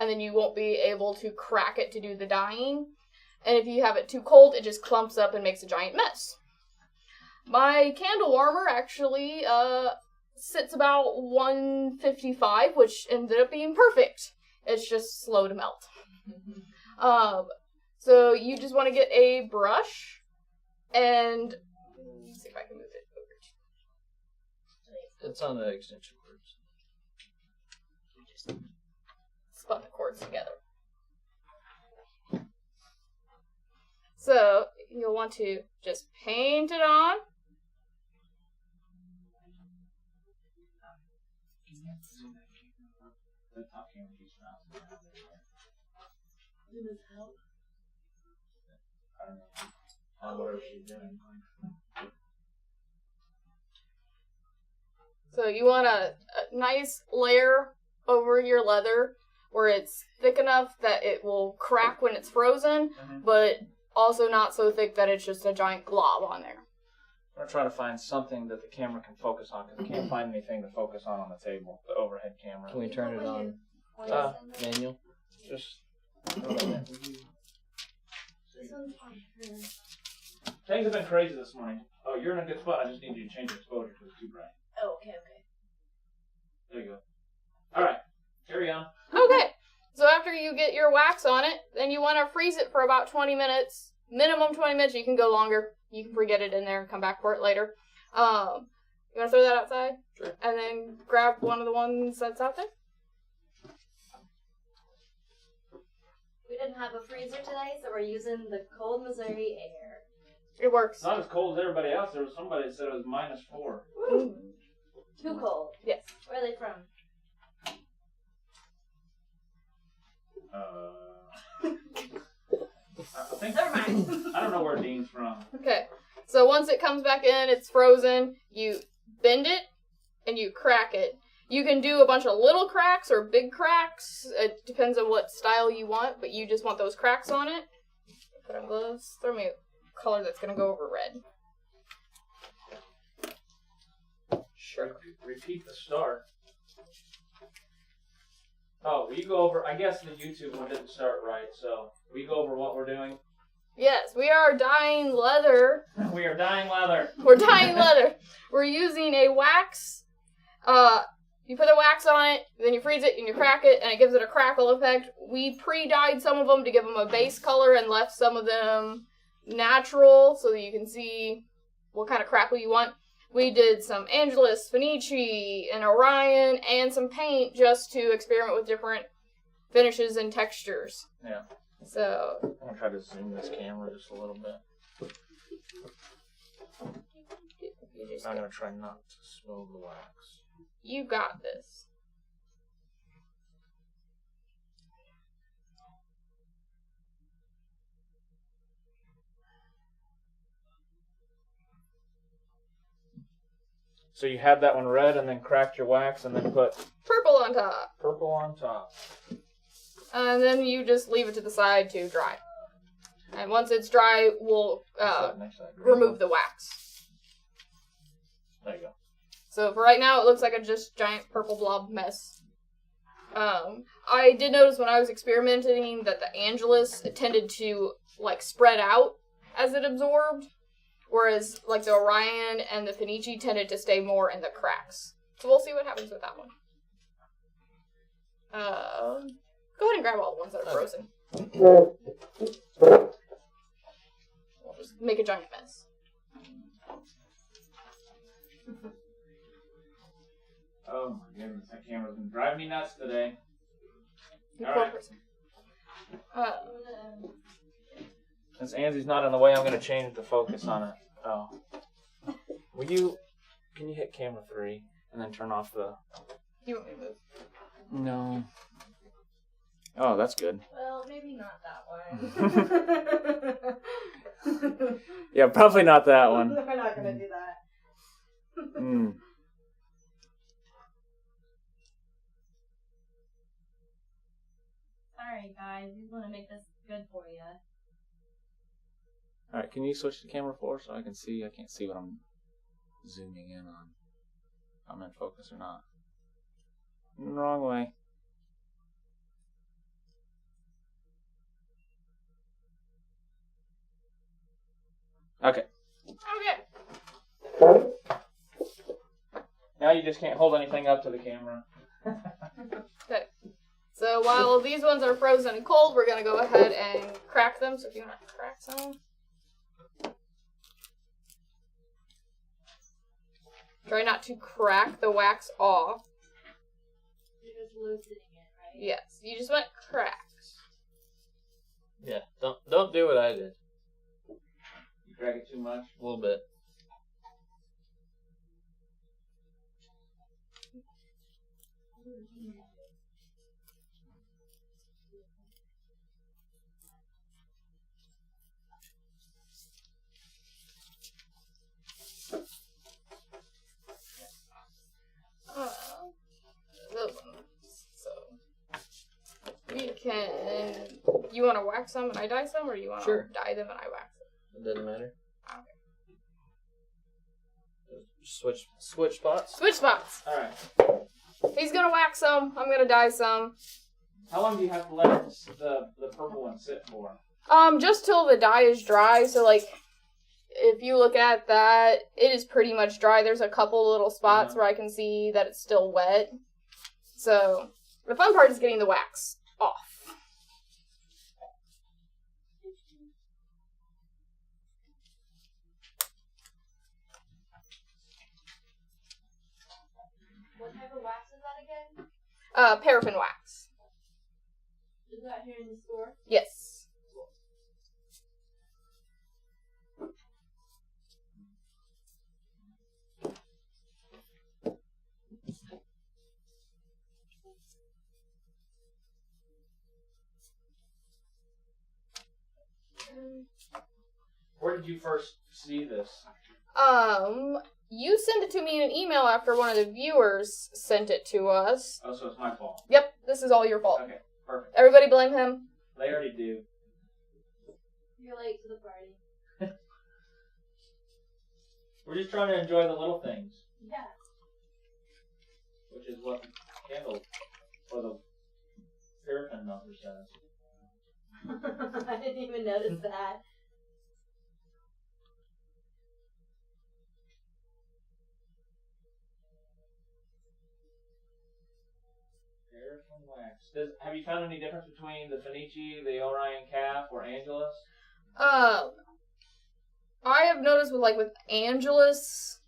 and then you won't be able to crack it to do the dyeing. And if you have it too cold, it just clumps up and makes a giant mess. My candle warmer actually sits about 155, which ended up being perfect. It's just slow to melt. So you just want to get a brush, and let me see if I can move it over. It's on the extension cords. Just spun the cords together. So you'll want to just paint it on. So you want a nice layer over your leather where it's thick enough that it will crack when it's frozen, but also not so thick that it's just a giant glob on there. I'm going to try to find something that the camera can focus on, because I can't find anything to focus on the table, the overhead camera. Can we turn it on manual? Just... Things have been crazy this morning. Oh, you're in a good spot. I just need you to change your exposure because it's too bright. Oh, okay. There you go. All right. Carry on. Okay. So after you get your wax on it, then you want to freeze it for about 20 minutes. Minimum 20 minutes. You can go longer. You can forget it in there and come back for it later. You want to throw that outside? Sure. And then grab one of the ones that's out there? We didn't have a freezer today, so we're using the cold Missouri air. It works. It's not as cold as everybody else. There was somebody that said it was -4. Woo. Too cold. Yes. Where are they from? I think... Never mind. I don't know where Dean's from. Okay. So once it comes back in, it's frozen. You bend it and you crack it. You can do a bunch of little cracks or big cracks. It depends on what style you want, but you just want those cracks on it. Put on gloves. Throw me a color that's going to go over red. Sure. Repeat the start. Oh, will you go over... I guess the YouTube one didn't start right, so... Will you go over what we're doing? Yes, we are dyeing leather. We are dyeing leather. We're dyeing leather. We're using a wax. You put the wax on it, then you freeze it, and you crack it, and it gives it a crackle effect. We pre-dyed some of them to give them a base color and left some of them natural so that you can see what kind of crackle you want. We did some Angelus, Fenici, and Orion, and some paint just to experiment with different finishes and textures. Yeah. So I'm going to try to zoom this camera just a little bit. I'm going to try not to spill the wax. You got this. So you had that one red and then cracked your wax and then put Purple on top. purple on top. And then you just leave it to the side to dry. And once it's dry, we'll Next to that green remove one. the wax. There you go. So for right now, it looks like a just giant purple blob mess. I did notice when I was experimenting that the Angelus tended to like spread out as it absorbed, whereas like the Orion and the Fenici tended to stay more in the cracks. So we'll see what happens with that one. Go ahead and grab all the ones that are frozen. We'll just make a giant mess. Oh my goodness, that camera's been driving me nuts today. You All poor right. person. Since Ansley's not in the way, I'm going to change the focus on it. Oh. Can you hit camera 3 and then turn off the... You want me to move? No. Oh, that's good. Well, maybe not that one. Yeah, probably not that one. We're not going to do that. Sorry, guys. We want to make this good for you. Alright, can you switch to camera 4 so I can see? I can't see what I'm zooming in on. If I'm in focus or not. Wrong way. Now you just can't hold anything up to the camera. Okay. So while these ones are frozen and cold, we're gonna go ahead and crack them. So if you want to crack some. Try not to crack the wax off. You're just loosening it, right? Yes, you just want cracks. Yeah, don't do what I did. You crack it too much? A little bit. Those ones. So we can. You want to wax some and I dye some, or you want to Sure. dye them and I wax them? It doesn't matter. Okay. Switch spots. Switch spots. Alright. He's gonna wax some. I'm gonna dye some. How long do you have to let the purple one sit for? Just till the dye is dry. So like, if you look at that, it is pretty much dry. There's a couple little spots where I can see that it's still wet. So the fun part is getting the wax off. What type of wax is that again? Paraffin wax. Is that here in the store? Yes. Where did you first see this? You sent it to me in an email after one of the viewers sent it to us. Oh, so it's my fault. Yep, this is all your fault. Okay, perfect. Everybody blame him. They already do. You're late to the party. We're just trying to enjoy the little things, Yeah. which is what the candle or the paraffin number says. I didn't even notice that. Paraffin wax. Have you found any difference between the Fenici, the Orion Calf, or Angelus? I have noticed with Angelus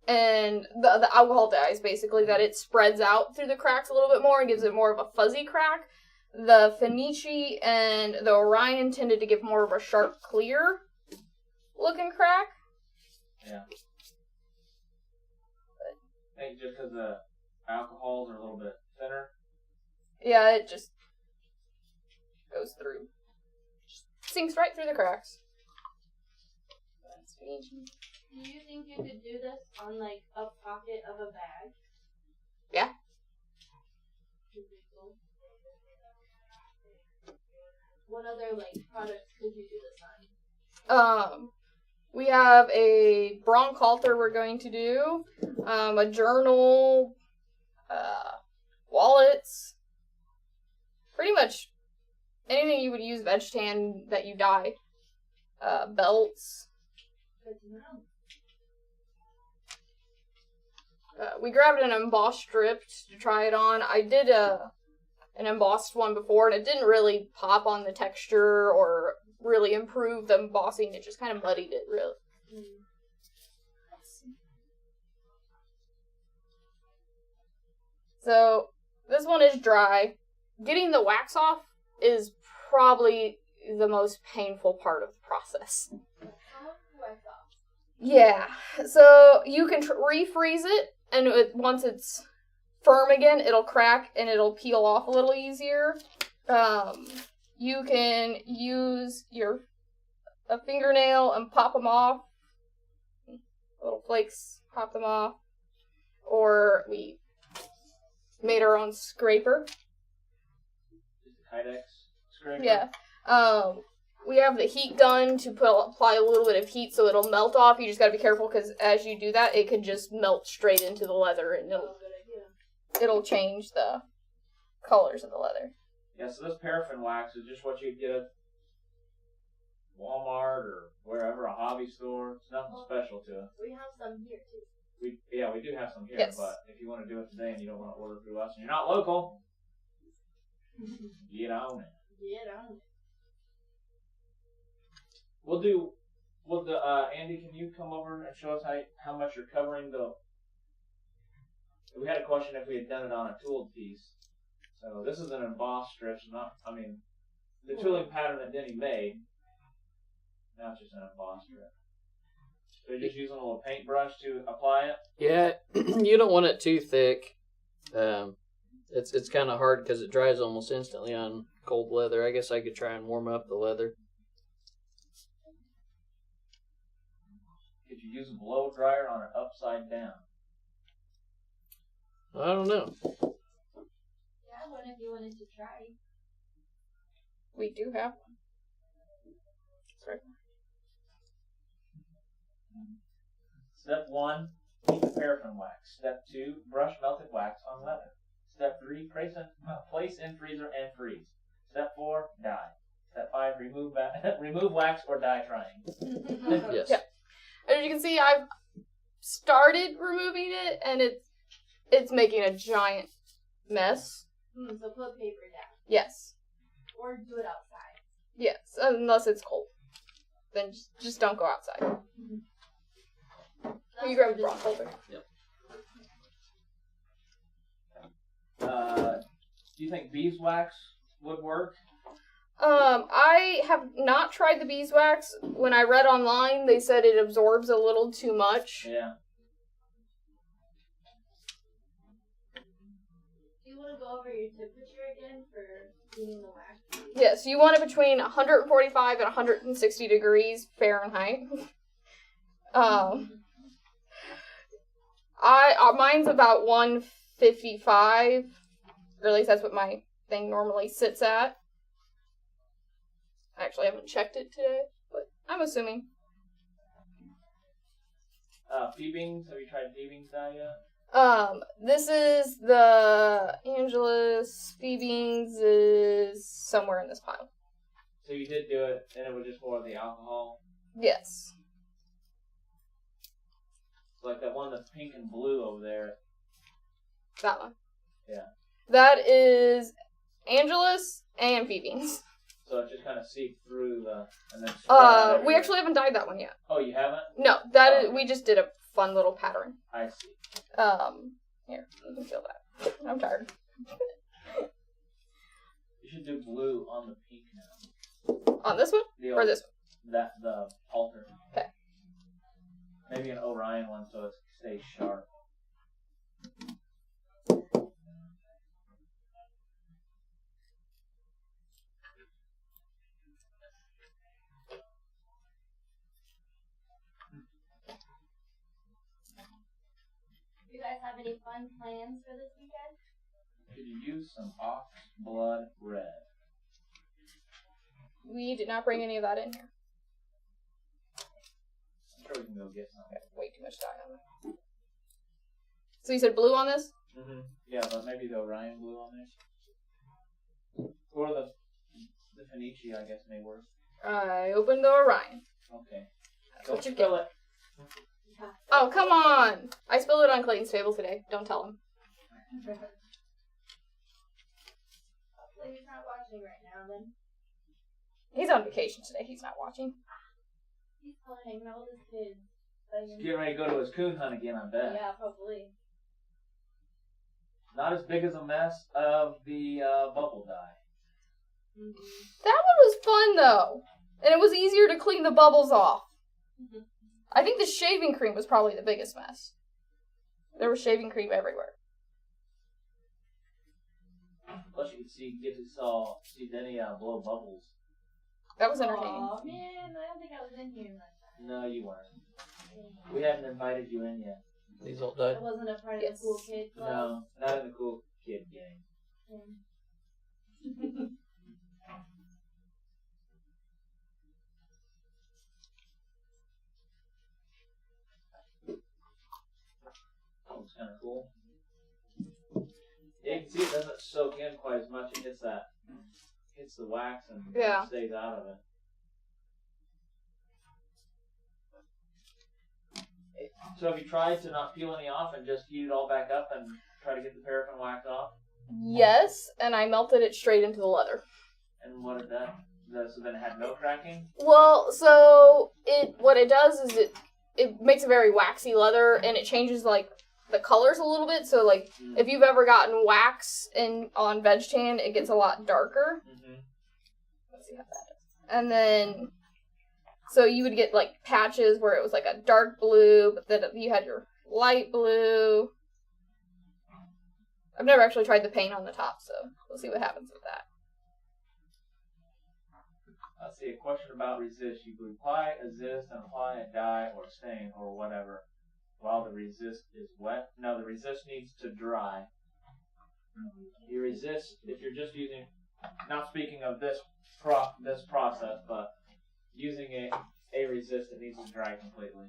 and the alcohol dyes, basically, that it spreads out through the cracks a little bit more and gives it more of a fuzzy crack. The Fenici and the Orion tended to give more of a sharp, clear looking crack. Yeah. I think just because the alcohols are a little bit thinner. Yeah, it just goes through. Just sinks right through the cracks. Do you think you could do this on like a pocket of a bag? Yeah. What other products could you do this on? We have a bronchhalter we're going to do, a journal, wallets, pretty much anything you would use veg tan that you dye, belts. Good to know. We grabbed an embossed strip to try it on. I did an embossed one before, and it didn't really pop on the texture or really improve the embossing. It just kind of muddied it, really. So, this one is dry. Getting the wax off is probably the most painful part of the process. Yeah, so you can refreeze it, and once it's firm again, it'll crack and it'll peel off a little easier. You can use a fingernail and pop them off. Little flakes, pop them off. Or we made our own scraper. Kydex scraper? Yeah. We have the heat gun to apply a little bit of heat so it'll melt off. You just gotta be careful because as you do that, it could just melt straight into the leather and it'll change the colors of the leather. Yeah, so this paraffin wax is just what you'd get at Walmart or wherever, a hobby store. It's nothing special to it. We have some here too. We do have some here, Yes. but if you want to do it today and you don't want to order through us and you're not local, get on it. Get on it. Andy, can you come over and show us how much you're covering the... We had a question if we had done it on a tooled piece. So this is an embossed strip, the tooling pattern that Denny made. Now it's just an embossed strip. So you're just using a little paintbrush to apply it? Yeah, you don't want it too thick. It's kind of hard because it dries almost instantly on cold leather. I guess I could try and warm up the leather. Could you use a blow dryer on it upside down? I don't know. Yeah, one if you wanted to try. We do have one. Sorry. Step 1, heat the paraffin wax. Step 2, brush melted wax on leather. Step 3, place in freezer and freeze. Step 4, dye. Step 5, remove wax or dye trying. Yes. Yeah. As you can see, I've started removing it, and it's making a giant mess. So put paper down. Yes. Or do it outside. Yes, unless it's cold. Then just don't go outside. You grab a bra holder. Do you think beeswax would work? I have not tried the beeswax. When I read online, they said it absorbs a little too much. Yeah. Do you want to go over your temperature again for cleaning the wax? Yes, you want it between 145 and 160 degrees Fahrenheit. Mine's about 155, or at least that's what my thing normally sits at. I actually haven't checked it today, but I'm assuming. Phoebings, have you tried Phoebings dye yet? This is the Angelus. Phoebings is somewhere in this pile. So you did do it, and it was just more of the alcohol? Yes. Like that one that's pink and blue over there. That one. Yeah. That is Angelus and Phoebings. So it just kind of seeped through and then spread out We everywhere. actually haven't dyed that one yet. Oh, you haven't? No, we just did a fun little pattern. I see. Here, you can feel that. I'm tired. You should do blue on the pink now. On this one? Or this one? The halter. Okay. Maybe an Orion one so it stays sharp. Do you guys have any fun plans for this weekend? Could you use some ox blood red? We did not bring any of that in here. I'm sure we can go get some. Way too much dye on it. So you said blue on this? Mm-hmm. Yeah, but maybe the Orion blue on there. Or the Fenici, I guess, may work. I opened the Orion. Okay. That's Don't what you spill get. it. Oh, come on! I spilled it on Clayton's table today. Don't tell him. Hopefully he's not watching right now then. He's on vacation today. He's not watching. He's probably hanging out with his kids. He's getting ready to go to his coon hunt again, I bet. Yeah, probably. Not as big as a mess of the bubble dye. Mm-hmm. That one was fun, though. And it was easier to clean the bubbles off. Mm-hmm. I think the shaving cream was probably the biggest mess. There was shaving cream everywhere. Plus, you could get to see Denny blow bubbles. That was entertaining. Aw, man, I don't think I was in here that time. No, you weren't. We hadn't invited you in yet. These all died. I wasn't a part of Yes. the cool kid club. No, not in the cool kid gang. That was kind of cool. Yeah, you can see it doesn't soak in quite as much. It hits the wax and Yeah. stays out of it. So have you tried to not peel any off and just heat it all back up and try to get the paraffin wax off? Yes, and I melted it straight into the leather. And what did that? So then it had no cracking? Well, so what it does is it makes a very waxy leather, and it changes like the colors a little bit. So like if you've ever gotten wax on veg tan, it gets a lot darker. Mm-hmm. Let's see how that is. And then so you would get like patches where it was like a dark blue, but then you had your light blue. I've never actually tried the paint on the top, so we'll see what happens with that. Let's see, a question about resist. You could apply a zest and apply a dye or stain or whatever while the resist is wet. No, the resist needs to dry. You resist, if you're just using, not speaking of this process, but using a resist, it needs to dry completely.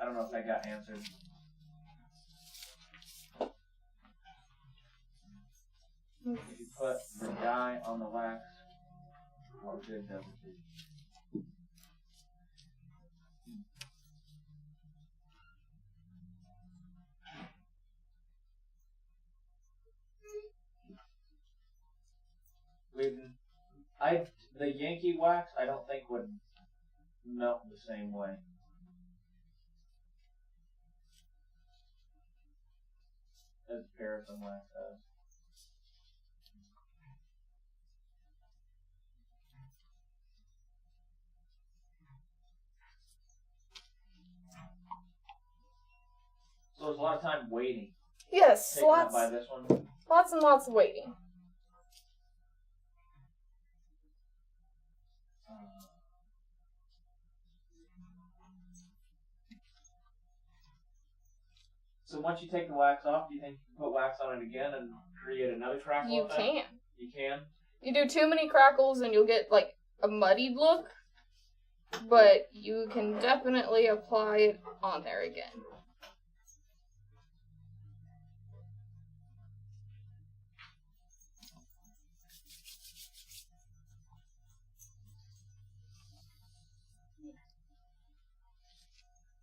I don't know if that got answered. If you put the dye on the wax, what good does it do? The Yankee wax, I don't think would melt the same way. As paraffin wax does. So there's a lot of time waiting. Yes, Taken up by this one. lots and lots of waiting. So once you take the wax off, do you think you can put wax on it again and create another crackle You effect? can. You can? You do too many crackles and you'll get like a muddied look, but you can definitely apply it on there again.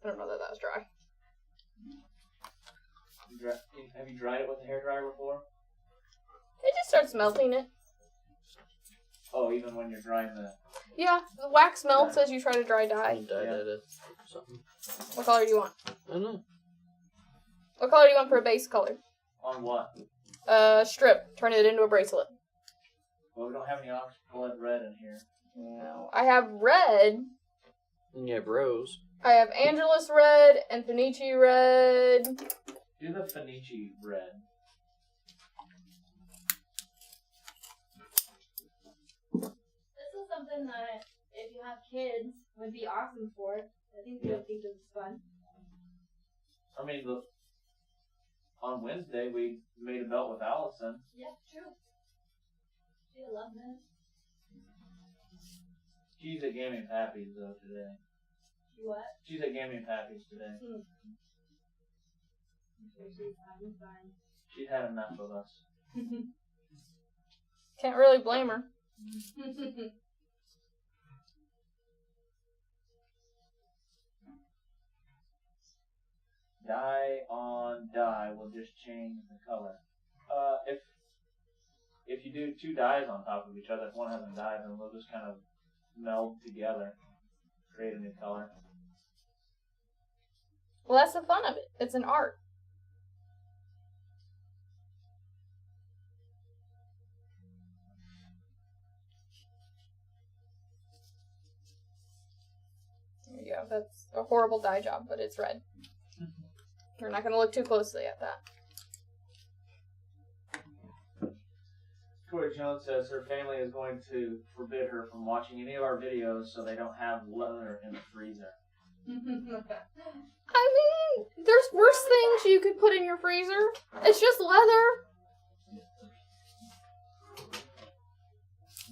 I don't know that was dry. Have you dried it with a hairdryer before? It just starts melting it. Oh, even when you're drying the... Yeah, the wax melts as you try to dry dye. Dye that something. What color do you want? I don't know. What color do you want for a base color? On what? Strip. Turn it into a bracelet. Well, we don't have any ox blood red in here. No. I have red. And you have rose. I have Angelus red and Fenici red. Do the Fenici red. This is something that, if you have kids, would be awesome for. I think they would think this is fun. I mean, on Wednesday, we made a belt with Allison. Yeah, true. She loved it. She's at Gaming Pappy's, though, today. She what? She's at Gaming Pappy's today. I'm sure she's having fun. She's had enough of us. Can't really blame her. Dye on dye will just change the color. If you do two dyes on top of each other, if one hasn't dyed, then they'll just kind of meld together, create a new color. Well, that's the fun of it. It's an art. There you go. That's a horrible dye job, but it's red. We're not going to look too closely at that. Tori Jones says her family is going to forbid her from watching any of our videos so they don't have leather in the freezer. I mean, there's worse things you could put in your freezer. It's just leather.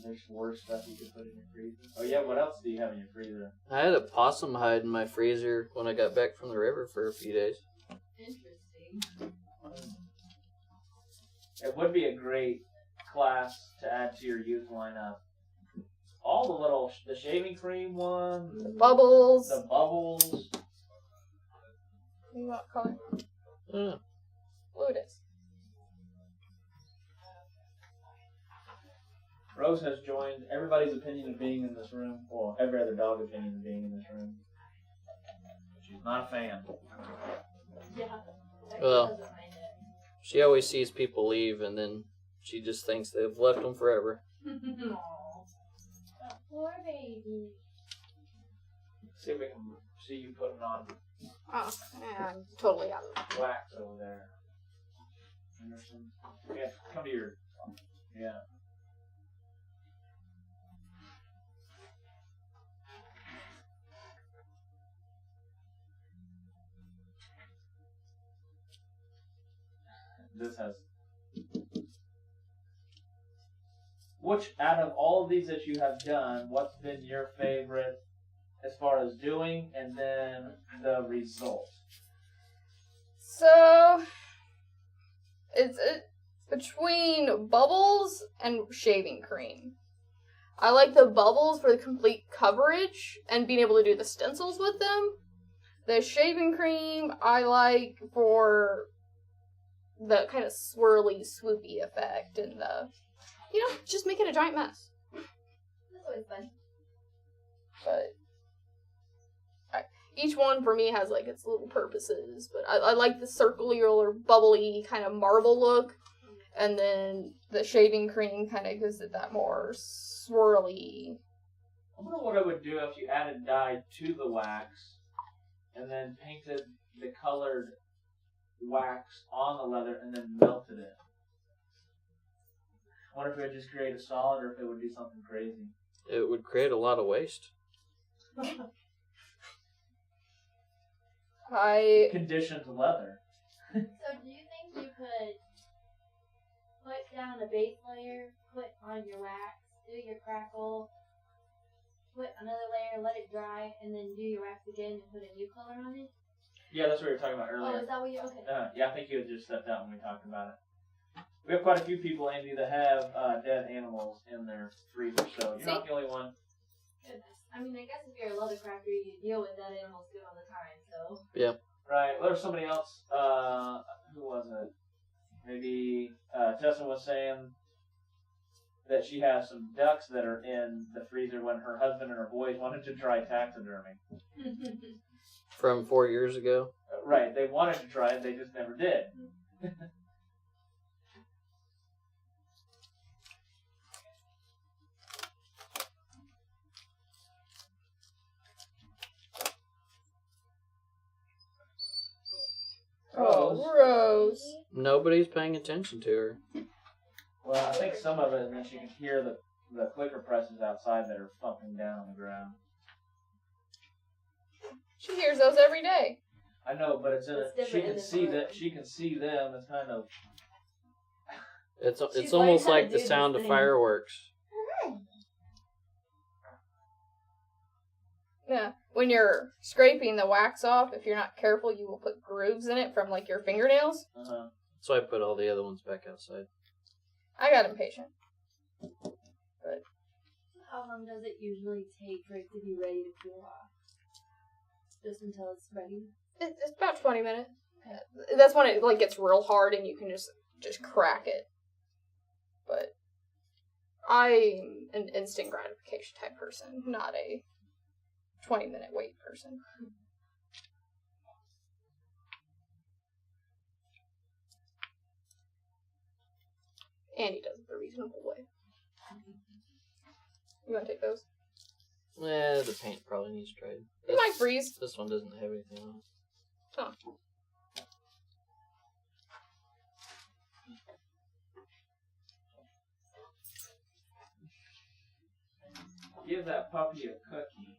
There's worse stuff you could put in your freezer. Oh yeah, what else do you have in your freezer? I had a possum hide in my freezer when I got back from the river for a few days. Interesting. It would be a great class to add to your youth lineup. all the little the shaving cream one, The bubbles. the bubbles. What do you want color? Yeah. Blue it is. Rose has joined everybody's opinion of being in this room. Well, every other dog opinion of being in this room. She's not a fan. Yeah. Well. Doesn't mind it. She always sees people leave, and then she just thinks they've left them forever. Aw. Poor baby. See if we can see you putting on Oh, yeah, I'm totally out of it. wax over there. Anderson. Yeah, come to your. Yeah. This has. Which out of all of these that you have done, what's been your favorite as far as doing and then the result? So, it's between bubbles and shaving cream. I like the bubbles for the complete coverage and being able to do the stencils with them. The shaving cream I like for the kind of swirly, swoopy effect and the, just making a giant mess. That's always fun. But each one for me has like its little purposes. But I like the circular, bubbly kind of marble look, and then the shaving cream kind of gives it that more swirly. I wonder what it would do if you added dye to the wax and then painted the colored wax on the leather and then melted it. I wonder if it would just create a solid or if it would do something crazy. It would create a lot of waste. Conditioned leather. So do you think you could put down a base layer, put on your wax, do your crackle, put another layer, let it dry, and then do your wax again and put a new color on it? Yeah, that's what we were talking about Oh, earlier. is that what you... Okay. Yeah, I think you had just stepped out when we talked about it. We have quite a few people, Andy, that have dead animals in their freezer, so you're not the only one. Goodness. I mean, I guess if you're a leather crafter, you deal with dead animals good all the time, so... Right. Well, there's somebody else. Who was it? Maybe Tessa was saying that she has some ducks that are in the freezer when her husband and her boys wanted to try taxidermy. From 4 years ago. Right. They wanted to try it, they just never did. Oh, Rose. Nobody's paying attention to her. Well, I think some of it, and then she can hear the clicker presses outside that are thumping down on the ground. She hears those every day. I know, but it's in It's it. She different can in see the that. She can see them. It's kind of. It's She's almost learned how to like the do sound this of thing. fireworks. Yeah. When you're scraping the wax off, if you're not careful, you will put grooves in it from like your fingernails. Uh-huh. So I put all the other ones back outside. I got impatient. How long does it usually take for it to be ready to cool off? Just until it's ready? It's about 20 minutes. That's when it like gets real hard and you can just crack it. But I'm an instant gratification type person, not a 20-minute wait person. Andy does it the reasonable way. You want to take those? The paint probably needs dried. It might freeze. This one doesn't have anything on it. Oh. Give that puppy a cookie.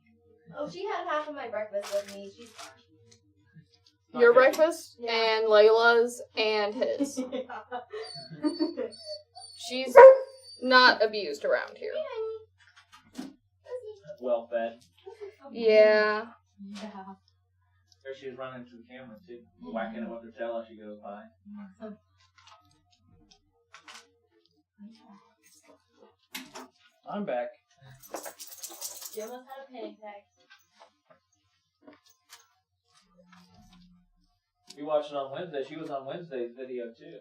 Oh, she had half of my breakfast with me. She's fine. Your Okay. breakfast, Yeah. and Layla's, and his. She's not abused around here. Well fed. Yeah. Yeah. There she was running to the camera too, whacking it with her tail as she goes by. I'm back. She almost had a panic attack. You watched it on Wednesday. She was on Wednesday's video too.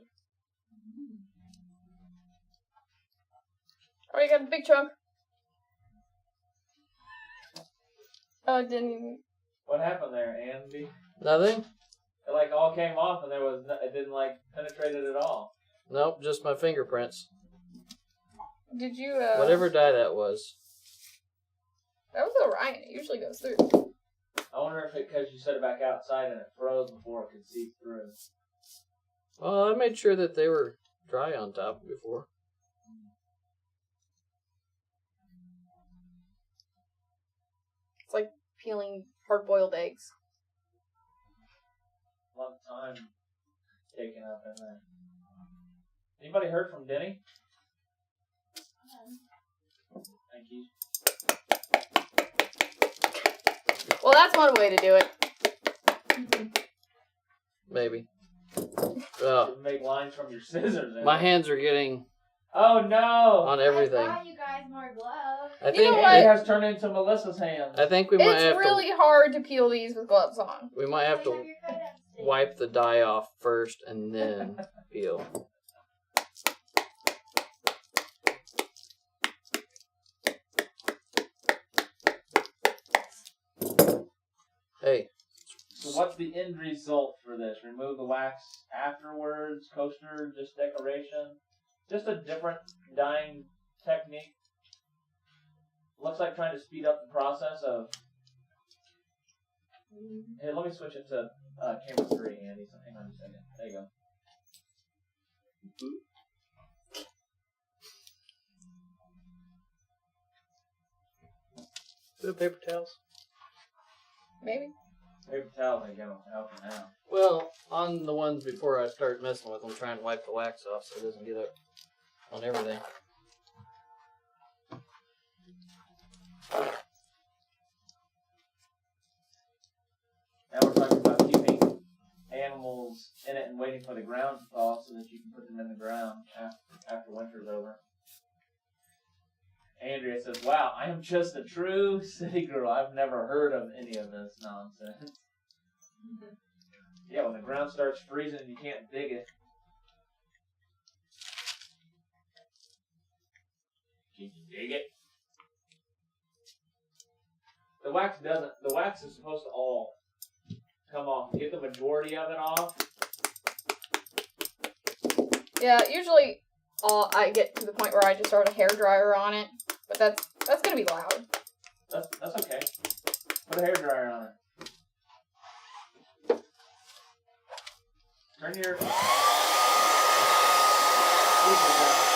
Oh, you got a big chunk. Oh, it didn't even... What happened there, Andy? Nothing? It like all came off and it didn't like penetrate it at all. Nope, just my fingerprints. Did you, Whatever dye that was. That was alright. It usually goes through. I wonder if it because you set it back outside and it froze before it could seep through. Well, I made sure that they were dry on top before. It's like peeling hard-boiled eggs. A lot of time taken up in there. Anybody heard from Denny? Thank you. Well, that's one way to do it. Maybe. You make lines from your scissors. My hands are getting Oh no! on everything. I brought you guys more gloves. I You know think what? It has turned into Melissa's hands. I think we might It's have really hard to peel these with gloves on. to. We might have to wipe the dye off first and then peel. Hey, So what's the end result for this? Remove the wax afterwards? Coaster? Just decoration? Just a different dyeing technique? Looks like trying to speed up the process of... Hey, let me switch it to camera 3, Andy. So hang on just a second. There you go. do paper towels. Maybe. Paper towel, they go helping out. Well, on the ones before I start messing with them, try and wipe the wax off so it doesn't get up on everything. Now we're talking about keeping animals in it and waiting for the ground to thaw so that you can put them in the ground after winter's over. Andrea says, wow, I am just a true city girl. I've never heard of any of this nonsense. Yeah, when the ground starts freezing and you can't dig it. Can you dig it? The wax doesn't. The wax is supposed to all come off. Get the majority of it off. Yeah, usually I get to the point where I just start a hairdryer on it. But that's gonna be loud. That's okay. Put a hairdryer on it. Turn your speakers down.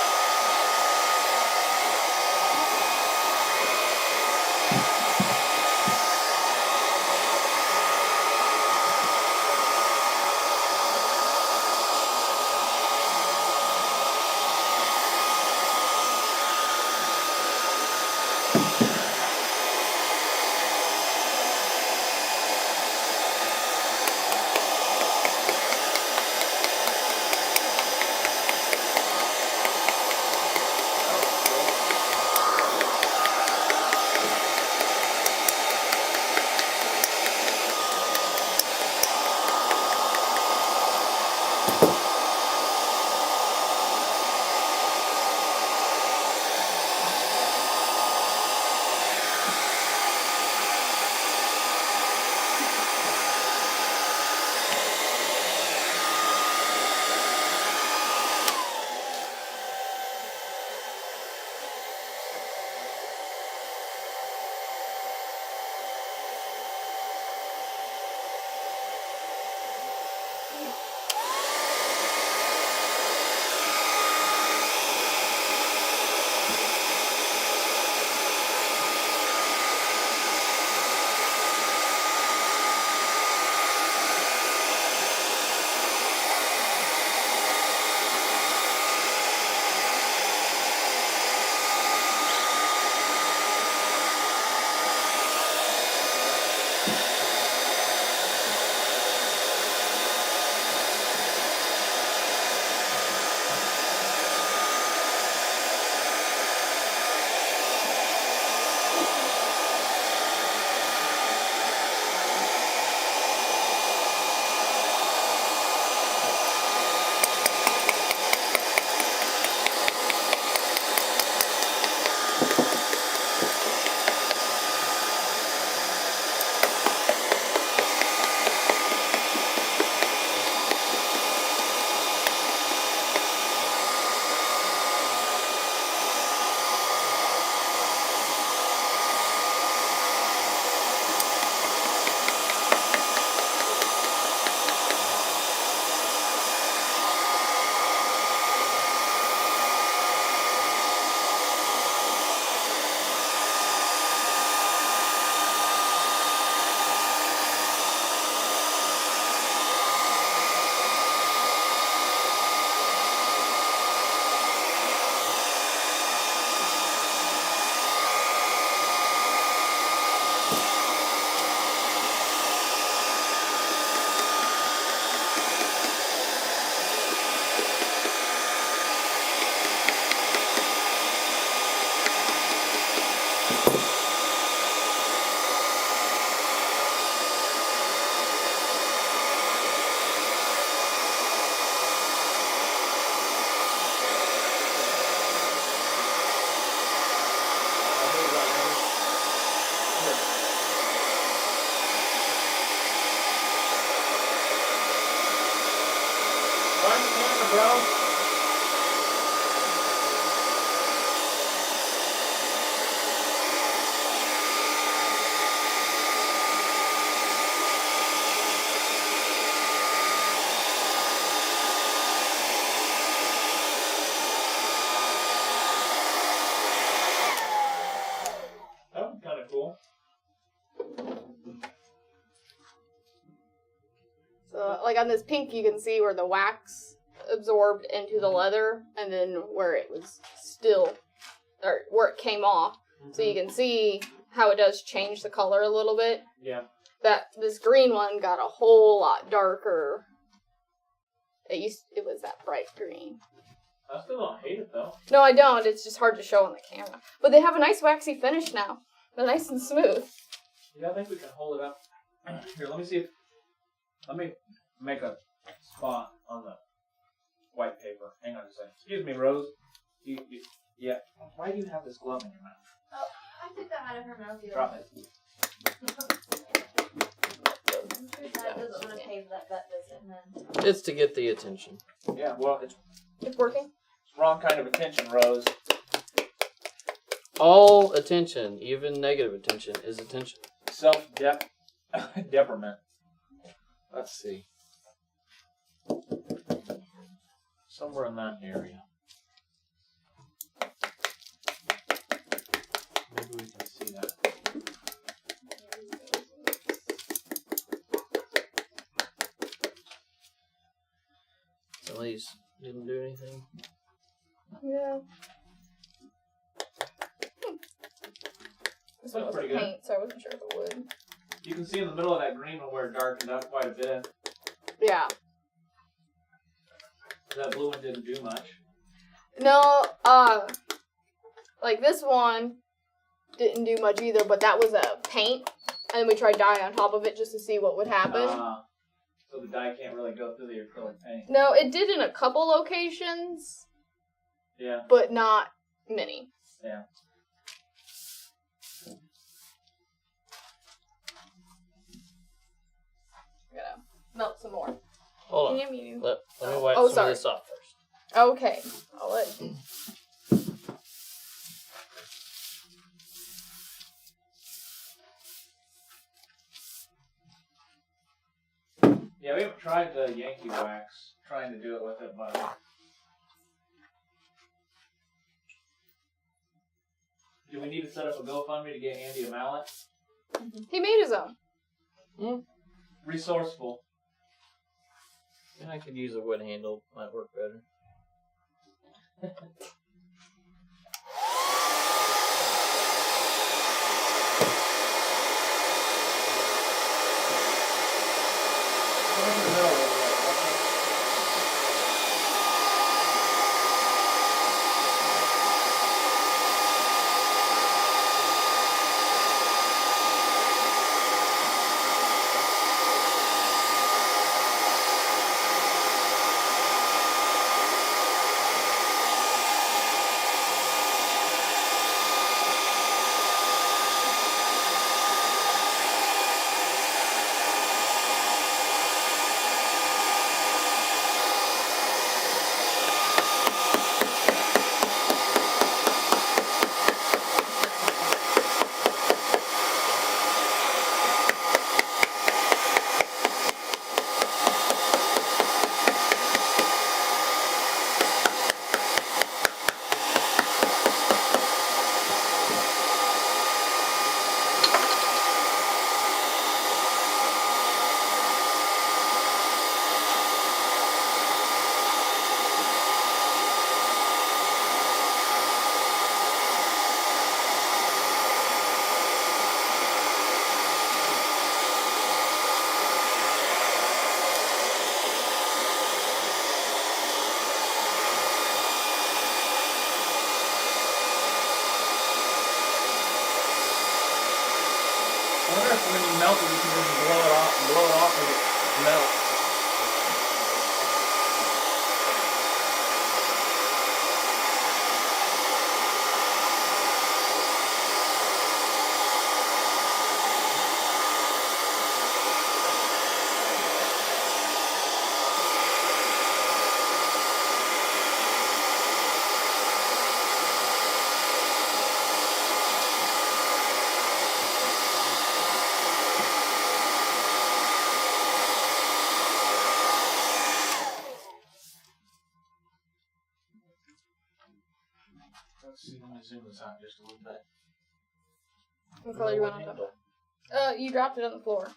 like on this pink, you can see where the wax absorbed into the leather, and then where it was still, or where it came off. So you can see how it does change the color a little bit. Yeah. That this green one got a whole lot darker. It was that bright green. I still don't hate it though. No, I don't. It's just hard to show on the camera. But they have a nice waxy finish now. They're nice and smooth. Yeah, I think we can hold it up. Here, let me see if. Let me make a spot on the white paper. Hang on a second. Excuse me, Rose. Yeah. Why do you have this glove in your mouth? Oh, I took that out of her mouth. Drop it. Dad doesn't want to pay that visit, then. It's to get the attention. Yeah, well, It's working. it's wrong kind of attention, Rose. All attention, even negative attention, is attention. Self-depriment. Let's see. Somewhere in that area. Maybe we can see that. At least didn't do anything. Yeah. This one That's was pretty good. paint, so I wasn't sure if it would. You can see in the middle of that green one where it darkened up quite a bit. Yeah. That blue one didn't do much. No, like this one didn't do much either, but that was a paint, and we tried dye on top of it just to see what would happen. So the dye can't really go through the acrylic paint. No, it did in a couple locations, Yeah. but not many. Yeah. Gotta melt some more. Hold on. Damn you. Let me wipe Oh, some sorry. of this off first. Okay, I'll let. Yeah, we haven't tried the Yankee wax. Trying to do it with it, but do we need to set up a GoFundMe to get Andy a mallet? He made his own. Resourceful. And I could use a wood handle. Might work better. I wonder if when you melt it, you can just blow it off and it melts. Let's see, let me zoom this out just a little bit. What color you want on top? You dropped it on the floor.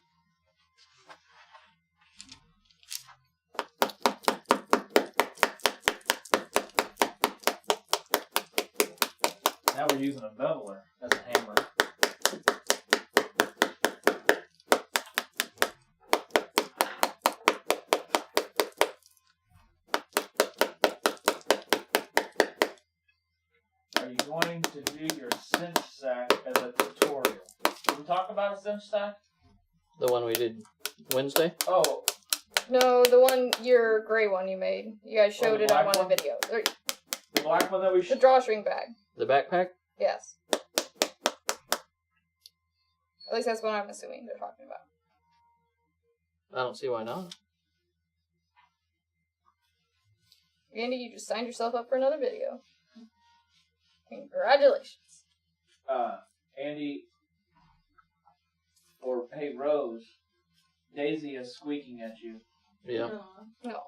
Now we're using a beveler as a hammer. Are you going to do your cinch sack as a tutorial? Did we talk about a cinch sack? The one we did Wednesday? Oh, No, the one, your gray one you made. You guys showed the it on black one of the one? videos. Or, the black one that we the should. drawstring bag. The backpack? Yes. At least that's what I'm assuming they're talking about. I don't see why not. Andy, you just signed yourself up for another video. Congratulations. Andy, or hey Rose, Daisy is squeaking at you. Yeah. No.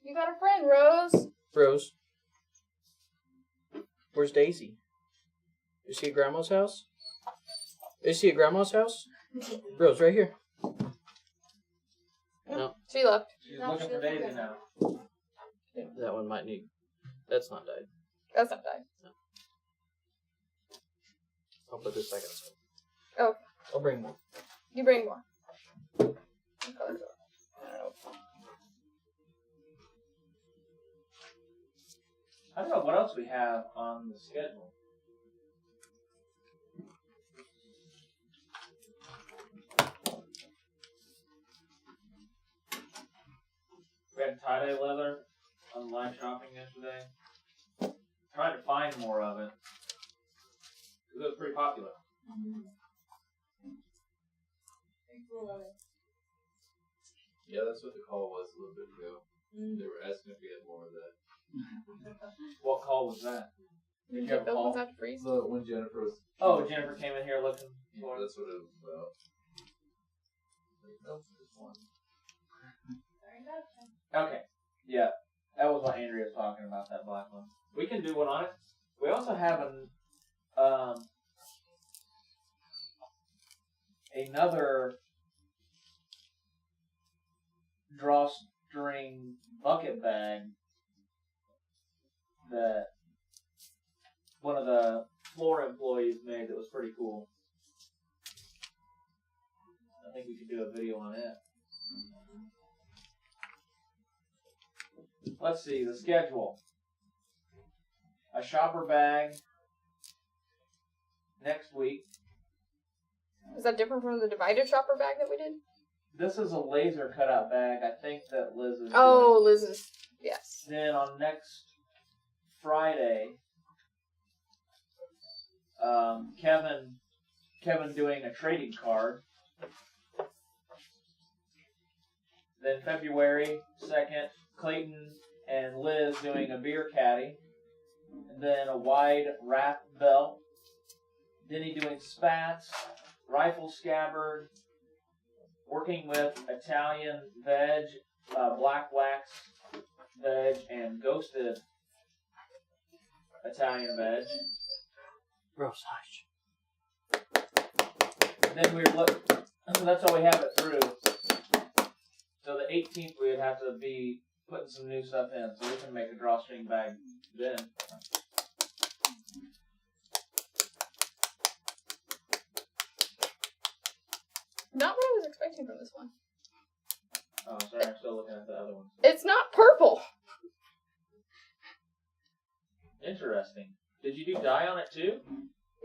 You got a friend, Rose. Rose. Where's Daisy? Is she at Grandma's house? Is she at Grandma's house? Rose, right here. No, She left. She's No, looking she for doesn't Daisy get now. that one might need. That's not died. That's not died. I'll put this back outside. Oh. I'll bring more. You bring more. What colors are- I don't know. I don't know what else we have on the schedule. We had tie-dye leather on live shopping yesterday. Trying to find more of it. It was pretty popular. Yeah, that's what the call was a little bit ago. They were asking if we had more of that. What call was that? Did you have a Those ones call? have to freeze. So when Jennifer was... Oh, Jennifer came in here looking Yeah, for that's what it was about. Like, nope, just one. Okay. Yeah. That was what Andrea was talking about, that black one. We can do one on it. We also have another drawstring bucket bag that one of the floor employees made that was pretty cool. I think we could do a video on it. Let's see, the schedule. A shopper bag next week. Is that different from the divided shopper bag that we did? This is a laser cutout bag. I think that Liz is Oh, Liz's. Yes. doing. Then on next Friday, Kevin doing a trading card. Then February 2nd, Clayton and Liz doing a beer caddy. And then a wide wrap belt. Denny doing spats, rifle scabbard, working with Italian veg, black wax veg, and ghosted Italian veg. Rose, hush. And then we look. So that's all we have it through. So the 18th we would have to be putting some new stuff in, so we can make a drawstring bag then. Not what I was expecting from this one. Oh, sorry, I'm still looking at the other ones. It's not purple. Interesting. Did you do dye on it too?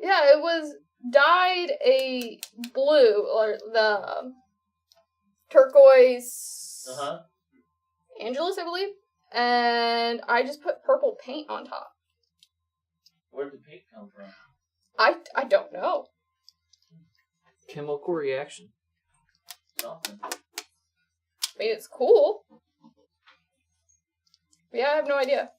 Yeah, it was dyed a blue, or the turquoise Angelus, I believe. And I just put purple paint on top. Where'd the paint come from? I don't know. Chemical reaction. Something. I mean, it's cool. But yeah, I have no idea.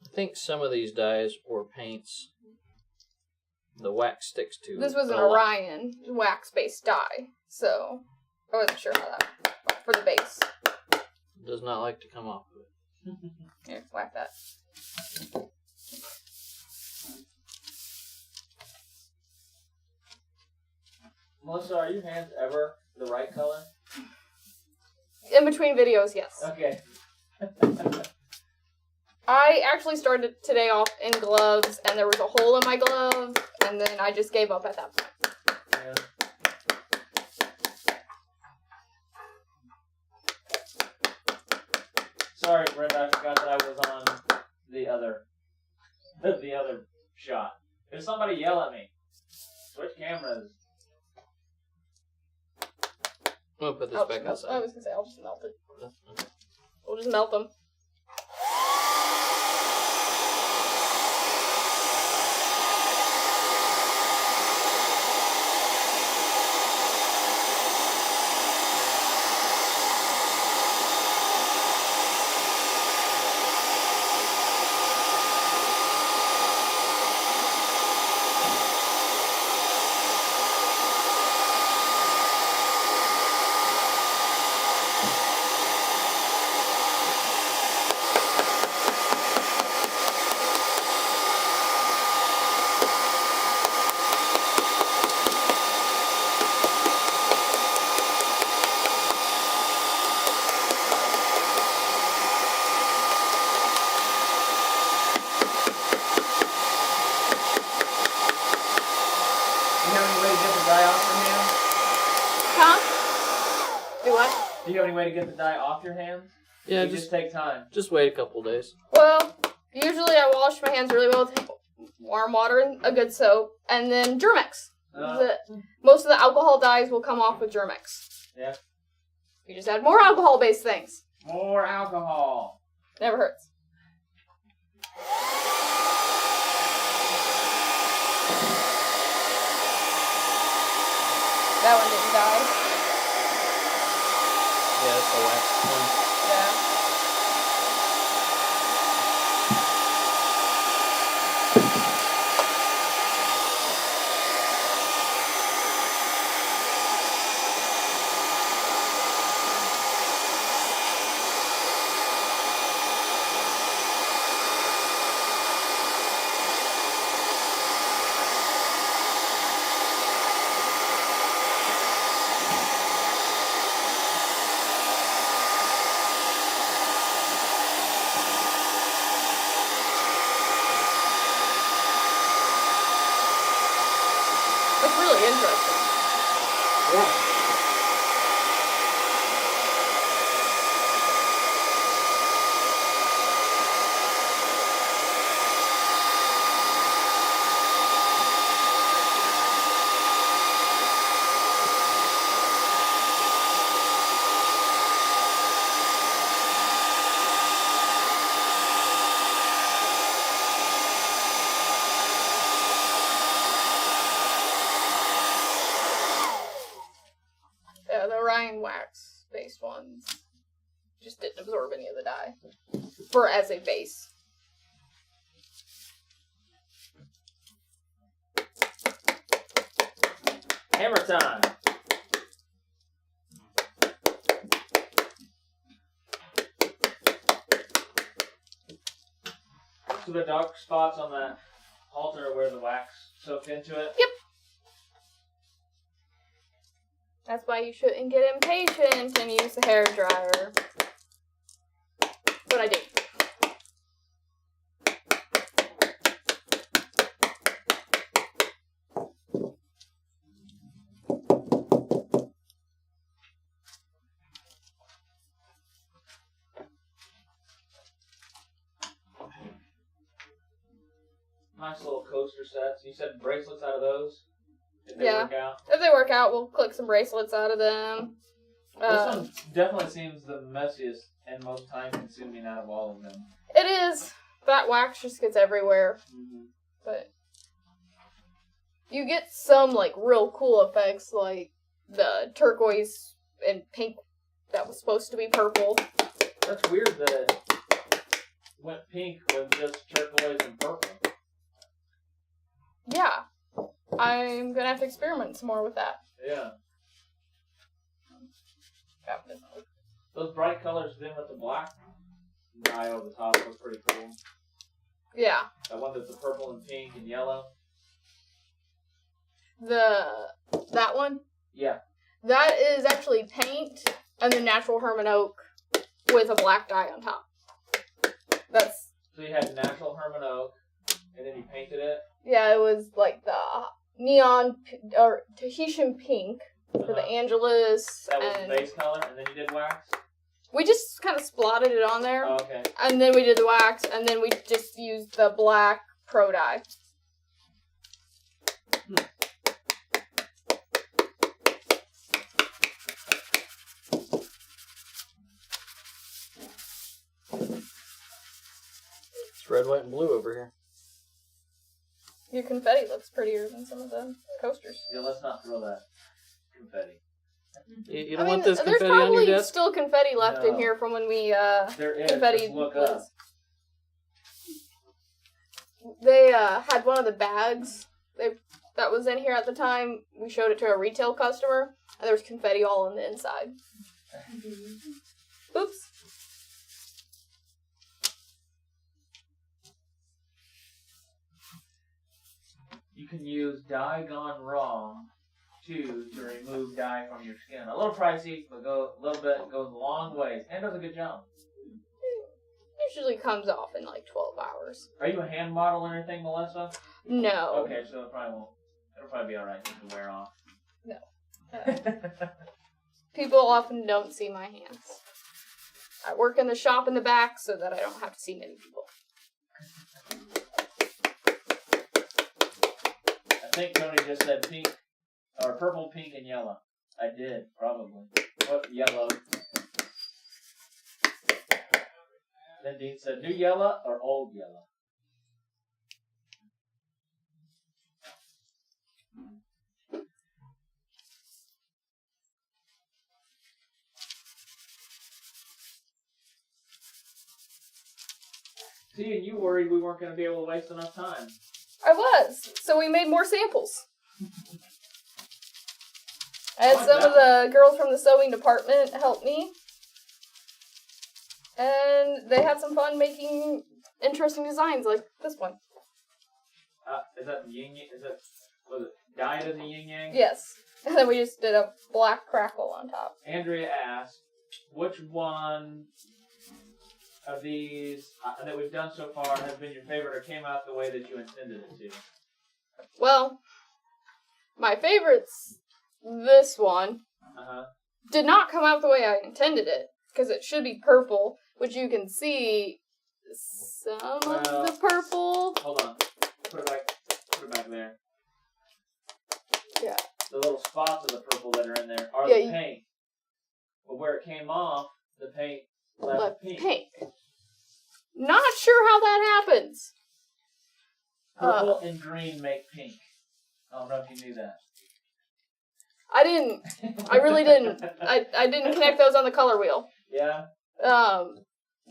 I think some of these dyes or paints, the wax sticks to. This was an a lot. Orion wax-based dye, so I wasn't sure how that for the base. Does not like to come off of it. Here, whack that. Melissa, are your hands ever the right color? In between videos, yes. Okay. I actually started today off in gloves, and there was a hole in my glove, and then I just gave up at that point. Yeah. Sorry, Brenda, I forgot that I was on the other shot. Did somebody yell at me? Switch cameras. I'm gonna put this back I outside. was gonna say, I'll just melt it. We'll just melt them. Do you have any way to get the dye off your hands? Yeah, You just take time. just wait a couple days. Well, usually I wash my hands really well with warm water and a good soap, and then Germex. Most of the alcohol dyes will come off with Germex. Yeah. You just add more alcohol-based things. More alcohol. Never hurts. That one didn't die. Yeah, that's the wax one. Yeah. That's really interesting. Yeah. Yeah, the Orion wax-based ones just didn't absorb any of the dye for as a base. Hammer time. So the dark spots on that halter where the wax soaked into it? Yep. That's why you shouldn't get impatient and use the hair dryer. But I do. Nice little coaster sets. You said bracelets out of those? If they Yeah. work out? If they work out, we'll click some bracelets out of them. This one definitely seems the messiest and most time consuming out of all of them. It is. That wax just gets everywhere. Mm-hmm. But you get some like real cool effects, like the turquoise and pink that was supposed to be purple. That's weird that it went pink with just turquoise and purple. Yeah. I'm gonna have to experiment some more with that. Yeah. Those bright colors then with the black dye over the top look pretty cool. Yeah. That one that's the purple and pink and yellow. That one? Yeah. That is actually paint and then natural Herman oak with a black dye on top. That's So you had natural Herman oak, and then you painted it. yeah. It was like the neon or Tahitian pink for the Angelus. That was and the base color, and then you did wax. we just kind of splotted it on there, Oh, okay. and then we did the wax, and then we just used the black pro dye. It's red, white, and blue over here. Your confetti looks prettier than some of the coasters. Yeah, let's not throw that confetti. You don't want this there's confetti on your probably desk? still confetti left in No. here from when we There is. confetti. Just look up. They had one of the bags that was in here at the time. We showed it to a retail customer, and there was confetti all on the inside. Oops. You can use dye gone wrong to remove dye from your skin. A little pricey, but go a little bit goes a long ways and does a good job. Usually comes off in like 12 hours. Are you a hand model or anything, Melissa? No. Okay, so it probably won't. It'll probably be all right to wear off. No. People often don't see my hands. I work in the shop in the back so that I don't have to see many people. I think Tony just said pink, or purple, pink, and yellow. I did, probably. What, yellow? Then Dean said, new yellow or old yellow? See, and you worried we weren't going to be able to waste enough time. I was, so we made more samples. I had some of the girls from the sewing department help me. And they had some fun making interesting designs like this one. Is that the yin yang? Was it dyed as a yin yang? Yes. And then we just did a black crackle on top. Andrea asked, which one of these that we've done so far has been your favorite or came out the way that you intended it to? Well, my favorite's this one. Did not come out the way I intended it, because it should be purple, which you can see some of the purple. Hold on. Put it back there. Yeah. The little spots of the purple that are in there are Yeah, the paint. But where it came off, the paint left pink. Not sure how that happens. Purple and green make pink. I don't know if you knew that. I didn't. I really didn't. I didn't connect those on the color wheel. Yeah?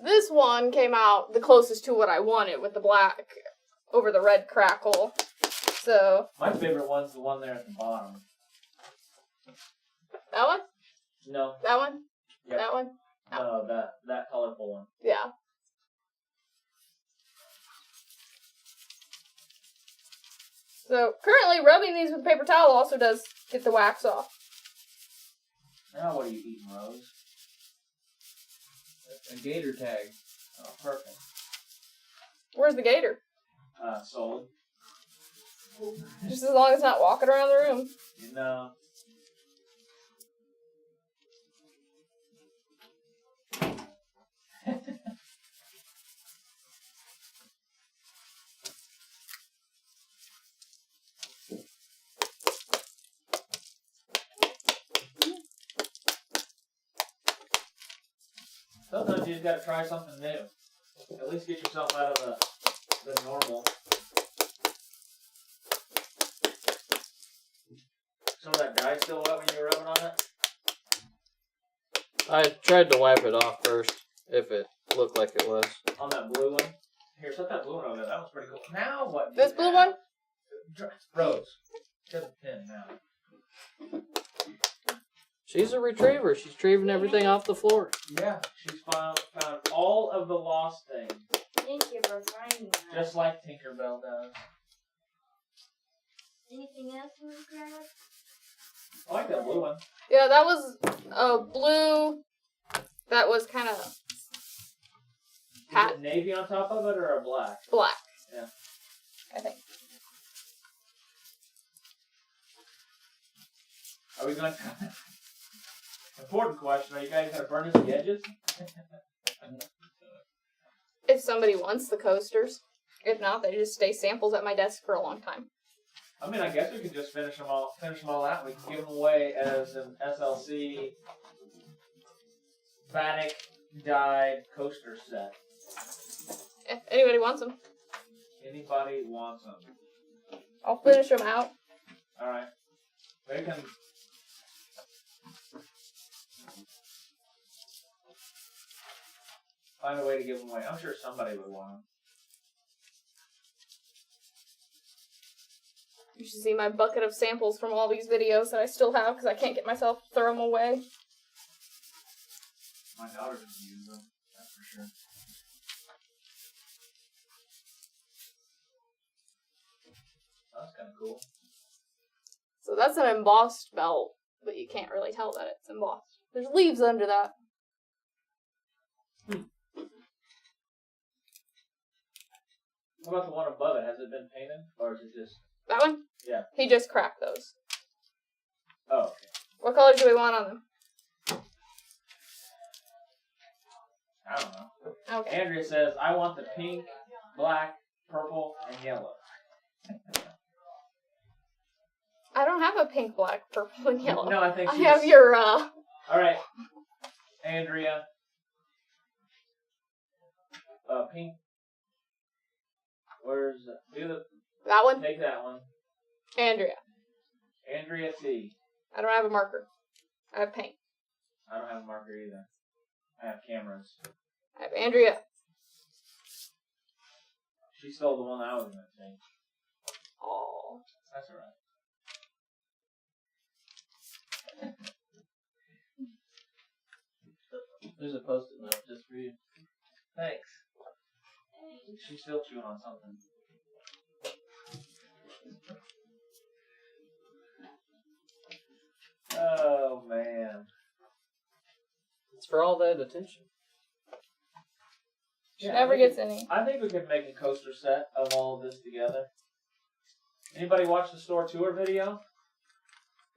This one came out the closest to what I wanted with the black over the red crackle. So. My favorite one's the one there at the bottom. That one? No. That one? Yep. That one? No, that colorful one. Yeah. So, currently, rubbing these with a paper towel also does get the wax off. Now what are you eating, Rose? A gator tag. Oh, perfect. Where's the gator? Sold. Just as long as it's not walking around the room. You know. Sometimes you just gotta try something new. At least get yourself out of the normal. Some of that dye still wet when you were rubbing on it? I tried to wipe it off first, if it looked like it was. On that blue one? Here, set that blue one over there. That was pretty cool. Now what? do This you blue have? one? Rose. Get the pin now. She's a retriever. She's retrieving everything off the floor. Yeah, she's found all of the lost things. Thank you for finding that. Just like Tinkerbell does. Anything else you want to grab? I like that blue one. Yeah, that was a blue that was kind of Is it navy on top of it or a black? black. Yeah. I think. Are we going to... Important question. Are you guys going to burnish the edges? If somebody wants the coasters. If not, they just stay samples at my desk for a long time. I mean, I guess we could just finish them all out. We can give them away as an SLC Batik dyed coaster set. If anybody wants them, Anybody wants them? I'll finish them out. All right. They can. Find a way to give them away. I'm sure somebody would want them. You should see my bucket of samples from all these videos that I still have because I can't get myself to throw them away. My daughter doesn't use them. That's for sure. That's kind of cool. So that's an embossed belt, but you can't really tell that it's embossed. There's leaves under that. What about the one above it? Has it been painted? Or is it just... That one? Yeah. He just cracked those. Oh, okay. What color do we want on them? I don't know. Okay. Andrea says, I want the pink, black, purple, and yellow. I don't have a pink, black, purple, and yellow. No, I think I have your, All right. Andrea. Pink. Where's... that one? Take that one. Andrea. Andrea T. I don't have a marker. I have paint. I don't have a marker either. I have cameras. I have Andrea. She stole the one I was going to take. Oh. That's alright. There's a post-it note just for you. Thanks. She's still chewing on something. Oh, man. It's for all that attention. She never gets any. I think we could make a coaster set of all of this together. Anybody watch the store tour video?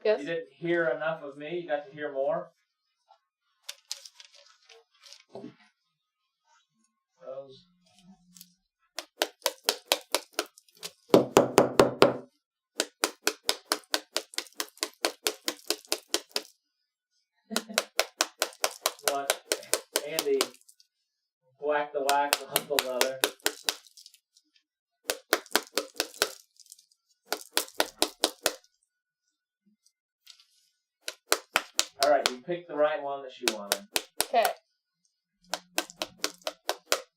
Yes. You didn't hear enough of me. You got to hear more. Those. What? Andy whack the wax on the leather. Alright, you picked the right one that she wanted. Okay.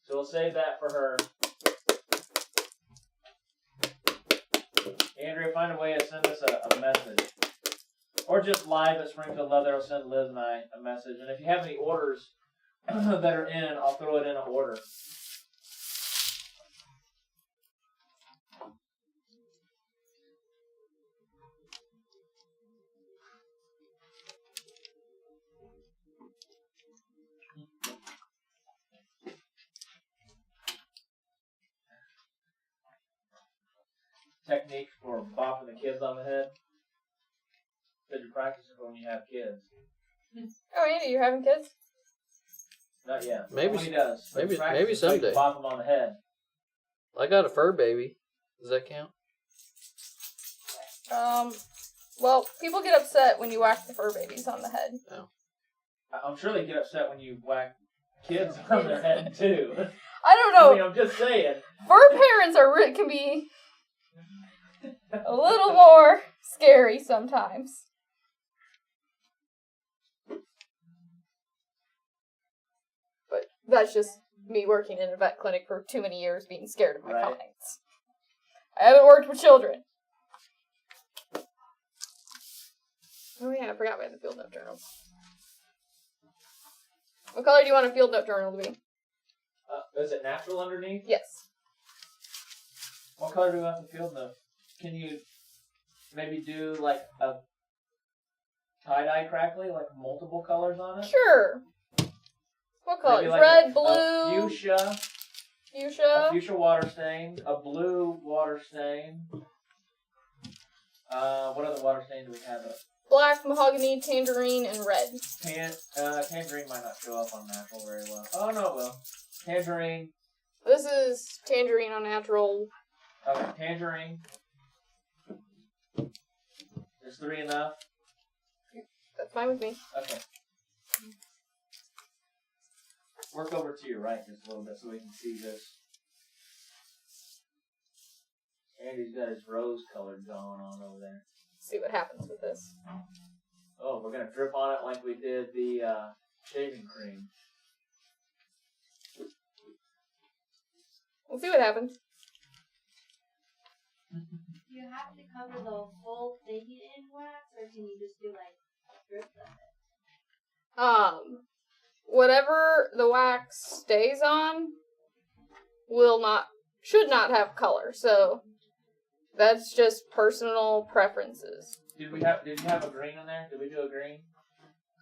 So we'll save that for her. Andrea, find a way to send us a message. Or just live at Springfield Leather, will send Liz and I a message. And if you have any orders that are in, I'll throw it in an order. Technique for bopping the kids on the head. Because you practice it when you have kids. Oh, Andy, you're having kids? Not yet. Maybe When he does. But maybe- you practice maybe it so you can someday. Bop him on the head. I got a fur baby. Does that count? Well, people get upset when you whack the fur babies on the head. I'm sure they get upset when you whack kids on their head too. I don't know. I mean, I'm just saying. Fur parents can be a little more scary sometimes. But that's just me working in a vet clinic for too many years being scared of my Right. clients. I haven't worked with children. Oh yeah, I forgot we had the field note journal. What color do you want a field note journal to be? Is it natural underneath? Yes. What color do we want the field note? Can you maybe do like a tie-dye crackly, like multiple colors on it? Sure. What colors? Maybe like Red, a blue, fuchsia. fuchsia. A fuchsia water stain. A blue water stain. What other water stain do we have? Black, mahogany, tangerine, and red. Tangerine might not show up on natural very well. Oh, no, it will. Tangerine. This is tangerine on natural. Okay, tangerine. Is 3 enough? That's fine with me. Okay. Work over to your right just a little bit so we can see this. Andy's got his rose colored going on over there. See what happens with this. Oh, we're going to drip on it like we did the shaving cream. We'll see what happens. Do you have to cover the whole thing in wax, or can you just do like strips of it? Whatever the wax stays on should not have color, so that's just personal preferences. Did you have a green in there? Did we do a green?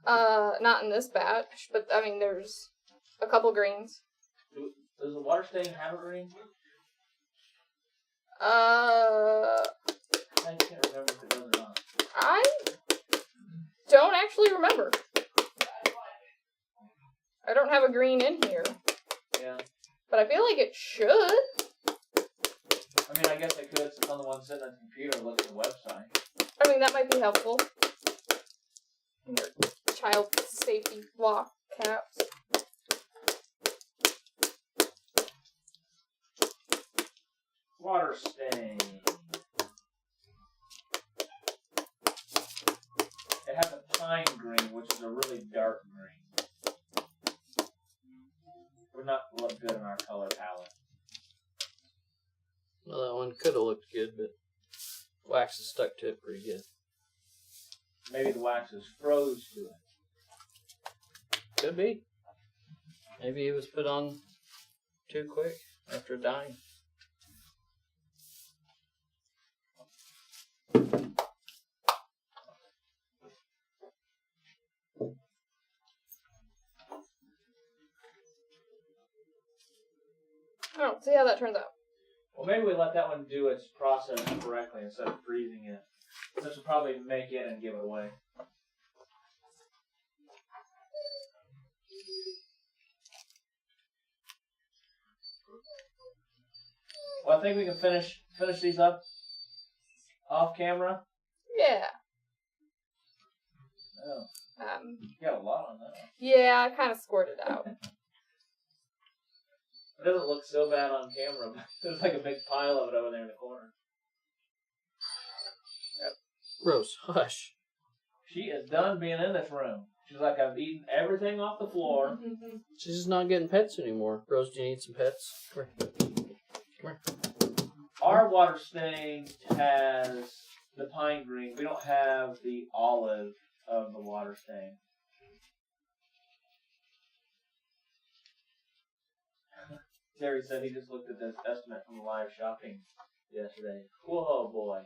Not in this batch, but I mean there's a couple greens. Does the water stain have a green? I I can't remember if it does or not. don't actually remember. I don't have a green in here, Yeah. but I feel like it should. I mean, I guess I could since I'm the one sitting at the computer and looking at the website. I mean, that might be helpful. Your child safety lock caps. Water stain. It has a pine green, which is a really dark green. Would not look good in our color palette. Well, that one could have looked good, but wax is stuck to it pretty good. Maybe the wax is froze to it. Could be. Maybe it was put on too quick after dyeing. I don't see how that turns out. Well, maybe we let that one do its process correctly instead of freezing it. This will probably make it and give it away. Well, I think we can finish these up off camera. Yeah. Oh, you got a lot on that. Yeah, I kind of squirted out. It doesn't look so bad on camera, but there's like a big pile of it over there in the corner. Rose, hush. She is done being in this room. She's like, I've eaten everything off the floor. She's just not getting pets anymore. Rose, do you need some pets? Come here. Our water stain has the pine green. We don't have the olive of the water stain. Terry said he just looked at this estimate from the live shopping yesterday. Whoa, boy.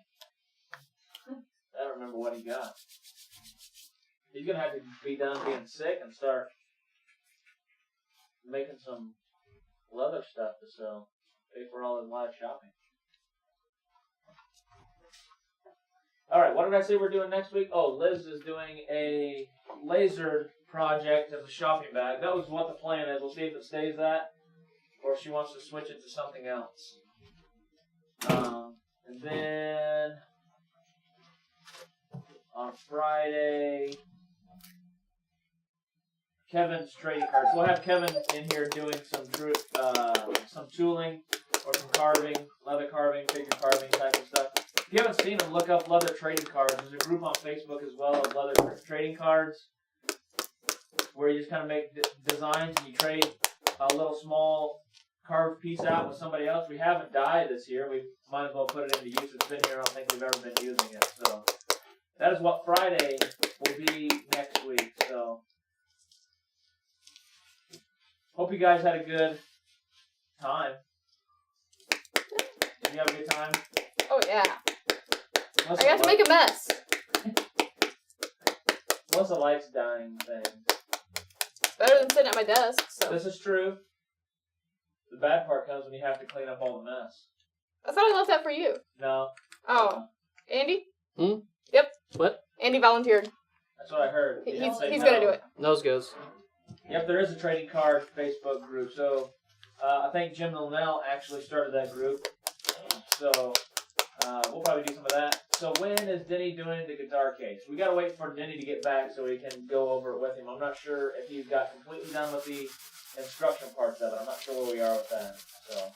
I don't remember what he got. He's going to have to be done being sick and start making some leather stuff to sell. Pay for all his live shopping. Alright, what did I say we're doing next week? Oh, Liz is doing a laser project of the shopping bag. That was what the plan is. We'll see if it stays that, or if she wants to switch it to something else. And then on Friday, Kevin's trading cards. We'll have Kevin in here doing some tooling or some carving, leather carving, figure carving type of stuff. If you haven't seen them, look up leather trading cards. There's a group on Facebook as well of leather trading cards where you just kind of make designs and you trade a little small carved piece out with somebody else. We haven't dyed this year. We might as well put it into use. It's been here. I don't think we've ever been using it. So that is what Friday will be next week. So hope you guys had a good time. Did you have a good time? Oh, yeah. I got to make a mess. Once the light's dying thing. Better than sitting at my desk. So This is true. The bad part comes when you have to clean up all the mess. I thought I left that for you. No. Oh, Andy? What? Andy volunteered. That's what I heard. He didn't He's say no. gonna do it. Nose goes. Yep, there is a trading card Facebook group. So I think Jim Linnell actually started that group. So we'll probably do some of that. So when is Denny doing the guitar case? We gotta wait for Denny to get back so we can go over it with him. I'm not sure if he's got completely done with the instruction parts of it. I'm not sure where we are with that. So,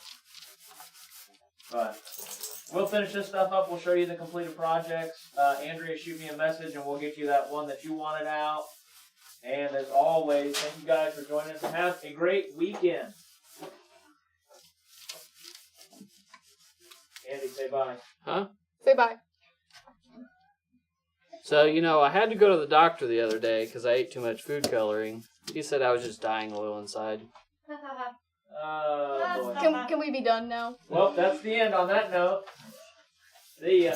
but we'll finish this stuff up. We'll show you the completed projects. Andrea, shoot me a message and we'll get you that one that you wanted out. And as always, thank you guys for joining us and have a great weekend. Andy, say bye. Huh? Say bye. So, I had to go to the doctor the other day because I ate too much food coloring. He said I was just dying a little inside. Boy. Can we be done now? Well, that's the end on that note. See ya.